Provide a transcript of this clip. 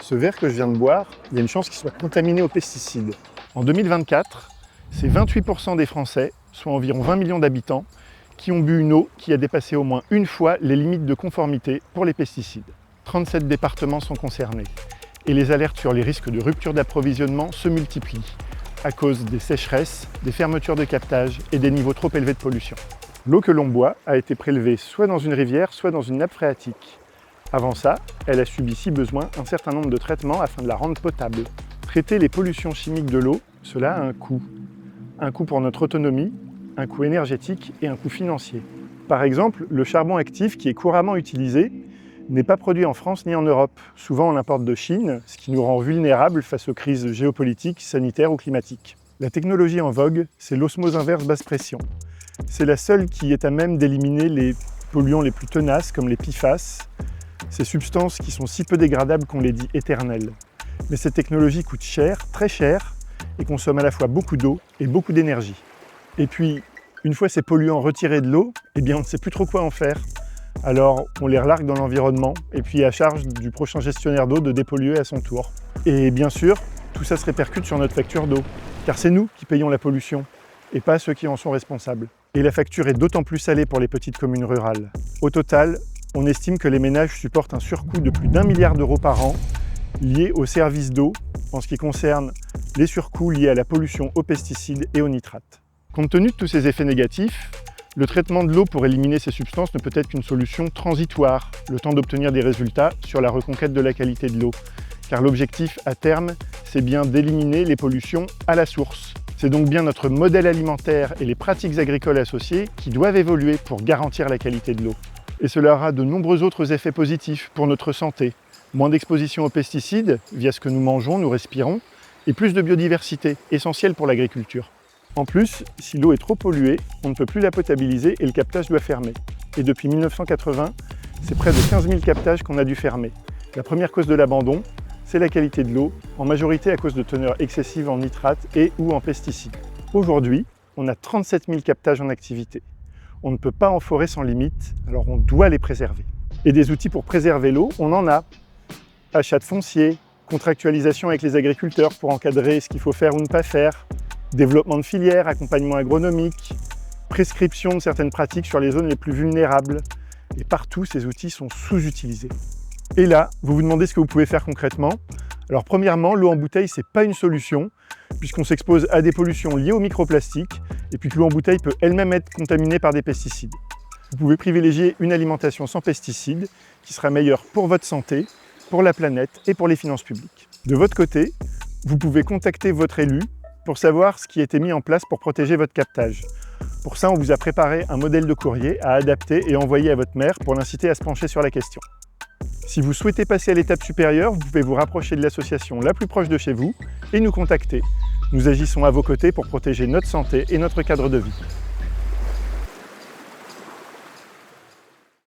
Ce verre que je viens de boire, il y a une chance qu'il soit contaminé aux pesticides. En 2024, c'est 28% des Français, soit environ 20 millions d'habitants, qui ont bu une eau qui a dépassé au moins une fois les limites de conformité pour les pesticides. 37 départements sont concernés et les alertes sur les risques de rupture d'approvisionnement se multiplient à cause des sécheresses, des fermetures de captage et des niveaux trop élevés de pollution. L'eau que l'on boit a été prélevée soit dans une rivière, soit dans une nappe phréatique. Avant ça, elle a subi si besoin un certain nombre de traitements afin de la rendre potable. Traiter les pollutions chimiques de l'eau, cela a un coût. Un coût pour notre autonomie, un coût énergétique et un coût financier. Par exemple, le charbon actif qui est couramment utilisé n'est pas produit en France ni en Europe. Souvent on l'importe de Chine, ce qui nous rend vulnérables face aux crises géopolitiques, sanitaires ou climatiques. La technologie en vogue, c'est l'osmose inverse basse pression. C'est la seule qui est à même d'éliminer les polluants les plus tenaces comme les PFAS, ces substances qui sont si peu dégradables qu'on les dit éternelles. Mais cette technologie coûte cher, très cher, et consomme à la fois beaucoup d'eau et beaucoup d'énergie. Et puis, une fois ces polluants retirés de l'eau, eh bien on ne sait plus trop quoi en faire. Alors on les relargue dans l'environnement, et puis à charge du prochain gestionnaire d'eau de dépolluer à son tour. Et bien sûr, tout ça se répercute sur notre facture d'eau, car c'est nous qui payons la pollution, et pas ceux qui en sont responsables. Et la facture est d'autant plus salée pour les petites communes rurales. Au total, on estime que les ménages supportent un surcoût de plus d'1 milliard d'euros par an lié aux services d'eau en ce qui concerne les surcoûts liés à la pollution aux pesticides et aux nitrates. Compte tenu de tous ces effets négatifs, le traitement de l'eau pour éliminer ces substances ne peut être qu'une solution transitoire, le temps d'obtenir des résultats sur la reconquête de la qualité de l'eau. Car l'objectif à terme, c'est bien d'éliminer les pollutions à la source. C'est donc bien notre modèle alimentaire et les pratiques agricoles associées qui doivent évoluer pour garantir la qualité de l'eau. Et cela aura de nombreux autres effets positifs pour notre santé. Moins d'exposition aux pesticides, via ce que nous mangeons, nous respirons, et plus de biodiversité, essentielle pour l'agriculture. En plus, si l'eau est trop polluée, on ne peut plus la potabiliser et le captage doit fermer. Et depuis 1980, c'est près de 15 000 captages qu'on a dû fermer. La première cause de l'abandon, c'est la qualité de l'eau, en majorité à cause de teneurs excessives en nitrates et ou en pesticides. Aujourd'hui, on a 37 000 captages en activité. On ne peut pas en forer sans limite, alors on doit les préserver. Et des outils pour préserver l'eau, on en a. Achat de foncier, contractualisation avec les agriculteurs pour encadrer ce qu'il faut faire ou ne pas faire, développement de filières, accompagnement agronomique, prescription de certaines pratiques sur les zones les plus vulnérables. Et partout, ces outils sont sous-utilisés. Et là, vous vous demandez ce que vous pouvez faire concrètement. Alors premièrement, l'eau en bouteille, c'est pas une solution, puisqu'on s'expose à des pollutions liées aux microplastiques, et puis que l'eau en bouteille peut elle-même être contaminée par des pesticides. Vous pouvez privilégier une alimentation sans pesticides, qui sera meilleure pour votre santé, pour la planète et pour les finances publiques. De votre côté, vous pouvez contacter votre élu pour savoir ce qui a été mis en place pour protéger votre captage. Pour ça, on vous a préparé un modèle de courrier à adapter et envoyer à votre maire pour l'inciter à se pencher sur la question. Si vous souhaitez passer à l'étape supérieure, vous pouvez vous rapprocher de l'association la plus proche de chez vous et nous contacter. Nous agissons à vos côtés pour protéger notre santé et notre cadre de vie.